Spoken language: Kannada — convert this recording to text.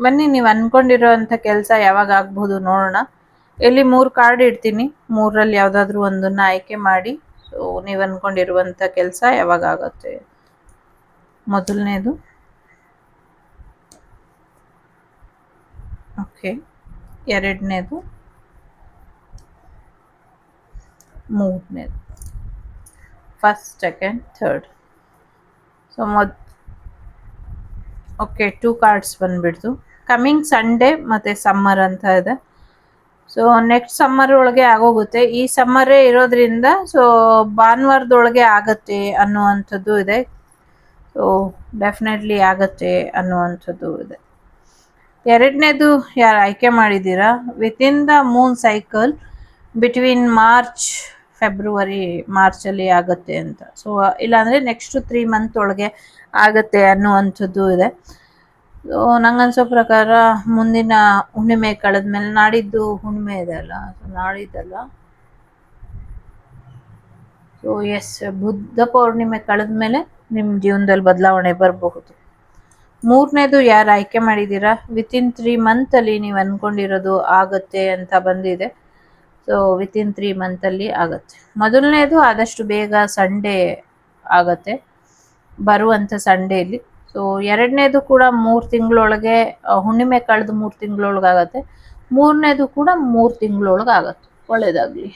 ಬನ್ನಿ, ನೀವು ಅನ್ಕೊಂಡಿರೋಂಥ ಕೆಲಸ ಯಾವಾಗ ಆಗ್ಬೋದು ನೋಡೋಣ. ಇಲ್ಲಿ 3 ಕಾರ್ಡ್ ಇಡ್ತೀನಿ, 3ರಲ್ಲಿ ಯಾವುದಾದ್ರೂ ಒಂದನ್ನ ಆಯ್ಕೆ ಮಾಡಿ. ಸೊ ನೀವು ಅನ್ಕೊಂಡಿರುವಂಥ ಕೆಲಸ ಯಾವಾಗ ಆಗುತ್ತೆ. ಮೊದಲನೇದು, ಓಕೆ. ಎರಡನೇದು, ಮೂರನೇದು, first, second, third. So okay, 2 cards ಬಂದ್ಬಿಡ್ತು. ಕಮಿಂಗ್ ಸಂಡೇ ಮತ್ತು ಸಮ್ಮರ್ ಅಂತ ಇದೆ. ಸೊ ನೆಕ್ಸ್ಟ್ ಸಮ್ಮರ್ ಒಳಗೆ ಆಗೋಗುತ್ತೆ. ಈ ಸಮ್ಮರೇ ಇರೋದ್ರಿಂದ ಸೊ ಭಾನುವಾರದೊಳಗೆ ಆಗತ್ತೆ ಅನ್ನುವಂಥದ್ದು ಇದೆ. ಸೊ ಡೆಫಿನೆಟ್ಲಿ ಆಗತ್ತೆ ಅನ್ನುವಂಥದ್ದು ಇದೆ. ಎರಡನೇದು ಯಾರು ಆಯ್ಕೆ ಮಾಡಿದ್ದೀರಾ, within the moon cycle between March February ಮಾರ್ಚಲ್ಲಿ ಆಗುತ್ತೆ ಅಂತ. ಸೊ ಇಲ್ಲಾಂದರೆ ನೆಕ್ಸ್ಟ್ 3 ಮಂತ್ ಒಳಗೆ ಆಗತ್ತೆ ಅನ್ನುವಂಥದ್ದು ಇದೆ. ಸೊ ನಂಗನ್ಸೋ ಪ್ರಕಾರ ಮುಂದಿನ ಹುಣ್ಣಿಮೆ ಕಳೆದ್ಮೇಲೆ, ನಾಡಿದ್ದು ಹುಣ್ಣಿಮೆ ಇದೆ ಅಲ್ಲ, ನಾಡಿದ್ದಲ್ಲ, ಸೊ ಎಸ್, ಬುದ್ಧ ಪೌರ್ಣಿಮೆ ಕಳೆದ್ಮೇಲೆ ನಿಮ್ಮ ಜೀವನದಲ್ಲಿ ಬದಲಾವಣೆ ಬರಬಹುದು. ಮೂರನೇದು ಯಾರು ಆಯ್ಕೆ ಮಾಡಿದ್ದೀರಾ, ವಿತಿನ್ 3 ಮಂತಲ್ಲಿ ನೀವು ಅಂದ್ಕೊಂಡಿರೋದು ಆಗತ್ತೆ ಅಂತ ಬಂದಿದೆ. ಸೊ ವಿತಿನ್ 3 ಮಂತಲ್ಲಿ ಆಗತ್ತೆ. ಮೊದಲನೇದು ಆದಷ್ಟು ಬೇಗ ಸಂಡೇ ಆಗತ್ತೆ, ಬರುವಂಥ ಸಂಡೇಲಿ. ಸೊ ಎರಡನೇದು ಕೂಡ 3 ತಿಂಗಳೊಳಗೆ, ಹುಣ್ಣಿಮೆ ಕಳೆದು 3 ತಿಂಗಳೊಳಗೆ ಆಗತ್ತೆ. ಮೂರನೇದು ಕೂಡ 3 ತಿಂಗಳೊಳಗೆ ಆಗತ್ತೆ. ಒಳ್ಳೆಯದಾಗಲಿ.